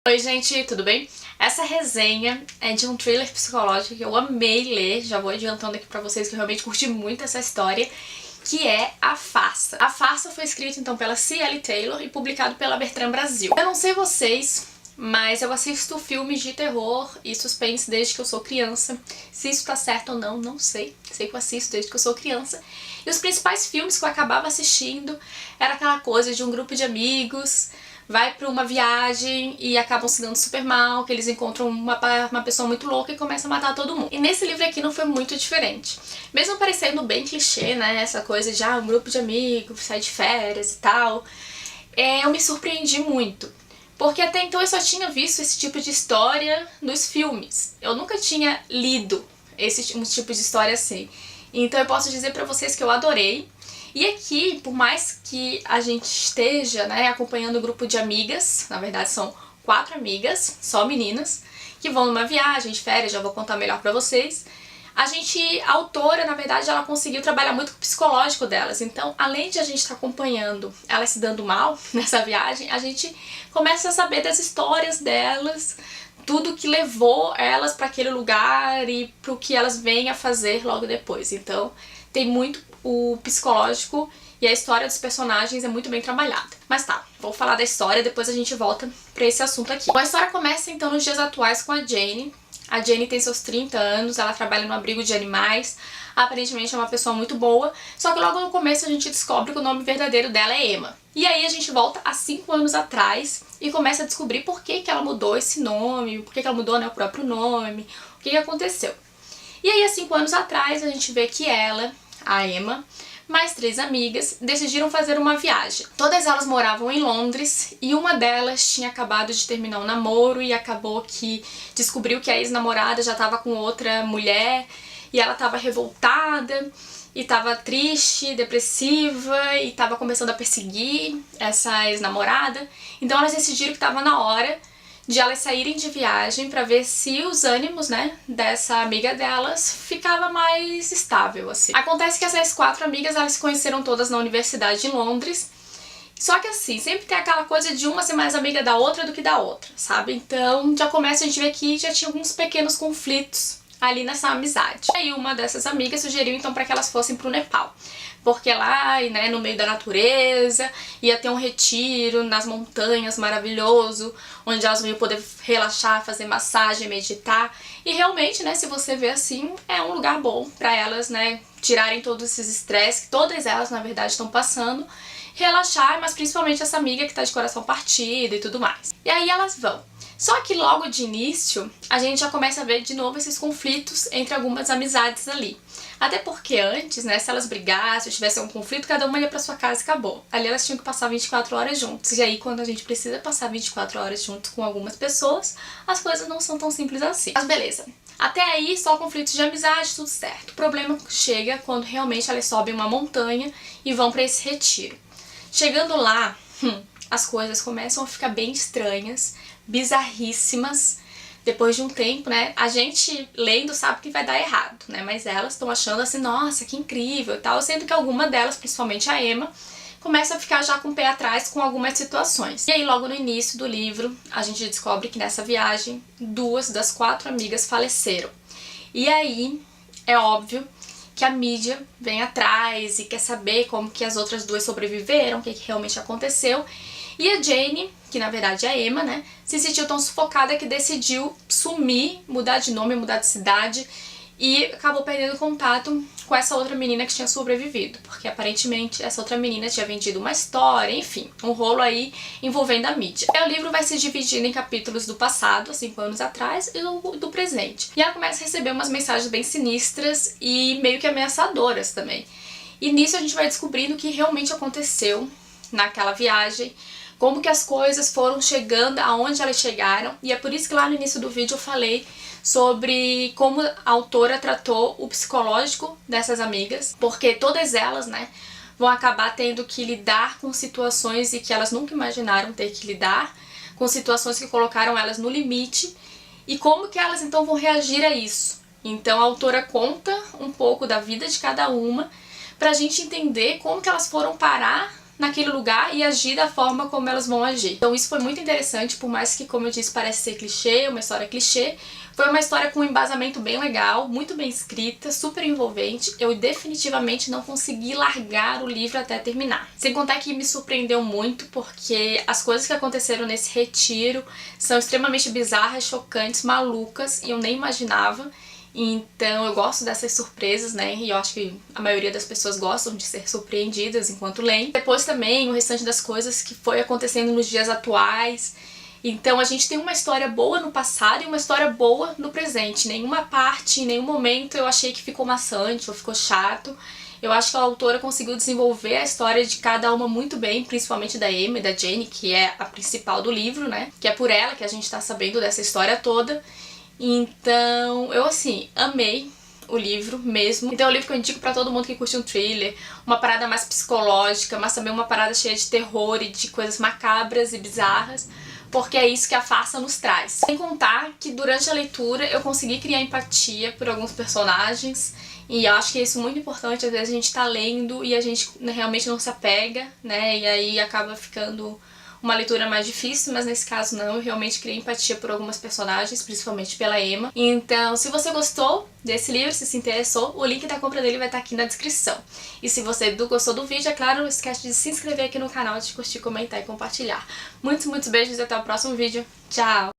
Oi gente, tudo bem? Essa resenha é de um thriller psicológico que eu amei ler, já vou adiantando aqui pra vocês que eu realmente curti muito essa história, que é A Farsa. A Farsa foi escrito então pela C.L. Taylor e publicado pela Bertrand Brasil. Eu não sei vocês, mas eu assisto filmes de terror e suspense desde que eu sou criança. Se isso tá certo ou não, não sei. Sei que eu assisto desde que eu sou criança. E os principais filmes que eu acabava assistindo era aquela coisa de um grupo de amigos vai pra uma viagem e acabam se dando super mal, que eles encontram uma pessoa muito louca e começam a matar todo mundo. E nesse livro aqui não foi muito diferente. Mesmo parecendo bem clichê, né, essa coisa de um grupo de amigos, sai de férias e tal, eu me surpreendi muito. Porque até então eu só tinha visto esse tipo de história nos filmes. Eu nunca tinha lido esse tipo de história assim. Então eu posso dizer pra vocês que eu adorei. E aqui, por mais que a gente esteja, né, acompanhando um grupo de amigas, na verdade são 4 amigas, só meninas, que vão numa viagem de férias, já vou contar melhor pra vocês, a autora, na verdade, ela conseguiu trabalhar muito com o psicológico delas. Então, além de a gente estar acompanhando elas se dando mal nessa viagem, a gente começa a saber das histórias delas, tudo que levou elas para aquele lugar e pro que elas vêm a fazer logo depois. Então, tem muito o psicológico e a história dos personagens é muito bem trabalhada. Mas tá, vou falar da história, depois a gente volta pra esse assunto aqui. Bom, a história começa então nos dias atuais com a Jane. A Jane tem seus 30 anos, ela trabalha no abrigo de animais, aparentemente é uma pessoa muito boa, só que logo no começo a gente descobre que o nome verdadeiro dela é Emma. E aí a gente volta há 5 anos atrás e começa a descobrir por que ela mudou esse nome, por que ela mudou, né, o próprio nome, o que aconteceu. E aí há 5 anos atrás a gente vê que ela, a Emma, mais 3 amigas, decidiram fazer uma viagem. Todas elas moravam em Londres e uma delas tinha acabado de terminar um namoro e acabou que descobriu que a ex-namorada já estava com outra mulher e ela estava revoltada e estava triste, depressiva e estava começando a perseguir essa ex-namorada. Então elas decidiram que estava na hora de elas saírem de viagem pra ver se os ânimos, né, dessa amiga delas ficava mais estável, assim. Acontece que essas 4 amigas, elas se conheceram todas na universidade em Londres, só que assim, sempre tem aquela coisa de uma ser mais amiga da outra do que da outra, sabe? Então já começa a gente ver que já tinha alguns pequenos conflitos ali nessa amizade. Aí uma dessas amigas sugeriu então para que elas fossem pro Nepal, porque lá, né, no meio da natureza, ia ter um retiro nas montanhas maravilhoso, onde elas iam poder relaxar, fazer massagem, meditar. E realmente, né, se você vê assim, é um lugar bom para elas, né, tirarem todos esses estresses que todas elas, na verdade, estão passando, relaxar, mas principalmente essa amiga que tá de coração partido e tudo mais. E aí elas vão. Só que logo de início, a gente já começa a ver de novo esses conflitos entre algumas amizades ali. Até porque antes, né, se elas brigassem, se tivesse algum conflito, cada uma ia pra sua casa e acabou. Ali elas tinham que passar 24 horas juntos. E aí, quando a gente precisa passar 24 horas juntos com algumas pessoas, as coisas não são tão simples assim. Mas beleza. Até aí, só conflitos de amizade, tudo certo. O problema chega quando realmente elas sobem uma montanha e vão pra esse retiro. Chegando lá, as coisas começam a ficar bem estranhas, bizarríssimas. Depois de um tempo, né, a gente lendo sabe que vai dar errado, né, mas elas estão achando assim, nossa, que incrível e tal, sendo que alguma delas, principalmente a Emma, começa a ficar já com o pé atrás com algumas situações. E aí logo no início do livro, a gente descobre que nessa viagem, 2 das 4 amigas faleceram. E aí, é óbvio que a mídia vem atrás e quer saber como que as outras 2 sobreviveram, o que realmente aconteceu. E a Jane, que na verdade é a Emma, né, se sentiu tão sufocada que decidiu sumir, mudar de nome, mudar de cidade e acabou perdendo contato com essa outra menina que tinha sobrevivido, porque aparentemente essa outra menina tinha vendido uma história, enfim, um rolo aí envolvendo a mídia. E o livro vai se dividindo em capítulos do passado, há 5 anos atrás, e do presente. E ela começa a receber umas mensagens bem sinistras e meio que ameaçadoras também. E nisso a gente vai descobrindo o que realmente aconteceu naquela viagem, como que as coisas foram chegando aonde elas chegaram, e é por isso que lá no início do vídeo eu falei sobre como a autora tratou o psicológico dessas amigas, porque todas elas, né, vão acabar tendo que lidar com situações e que elas nunca imaginaram ter que lidar, com situações que colocaram elas no limite, e como que elas então vão reagir a isso. Então a autora conta um pouco da vida de cada uma, pra gente entender como que elas foram parar naquele lugar e agir da forma como elas vão agir. Então isso foi muito interessante, por mais que, como eu disse, parece ser clichê, uma história clichê, foi uma história com um embasamento bem legal, muito bem escrita, super envolvente. Eu definitivamente não consegui largar o livro até terminar. Sem contar que me surpreendeu muito, porque as coisas que aconteceram nesse retiro são extremamente bizarras, chocantes, malucas, e eu nem imaginava. Então eu gosto dessas surpresas, né, e eu acho que a maioria das pessoas gostam de ser surpreendidas enquanto leem. Depois também o restante das coisas que foi acontecendo nos dias atuais. Então a gente tem uma história boa no passado e uma história boa no presente. Nenhuma parte, em nenhum momento eu achei que ficou maçante ou ficou chato. Eu acho que a autora conseguiu desenvolver a história de cada uma muito bem, principalmente da Emma e da Jane, que é a principal do livro, né, que é por ela que a gente tá sabendo dessa história toda. Então, eu assim, amei o livro mesmo. Então é um livro que eu indico pra todo mundo que curte um thriller, uma parada mais psicológica, mas também uma parada cheia de terror e de coisas macabras e bizarras, porque é isso que a farsa nos traz. Sem contar que durante a leitura eu consegui criar empatia por alguns personagens, e eu acho que é isso muito importante. Às vezes a gente tá lendo e a gente realmente não se apega, né, e aí acaba ficando uma leitura mais difícil, mas nesse caso não, eu realmente criei empatia por algumas personagens, principalmente pela Emma. Então, se você gostou desse livro, se interessou, o link da compra dele vai estar aqui na descrição. E se você gostou do vídeo, é claro, não esquece de se inscrever aqui no canal, de curtir, comentar e compartilhar. Muitos beijos e até o próximo vídeo. Tchau!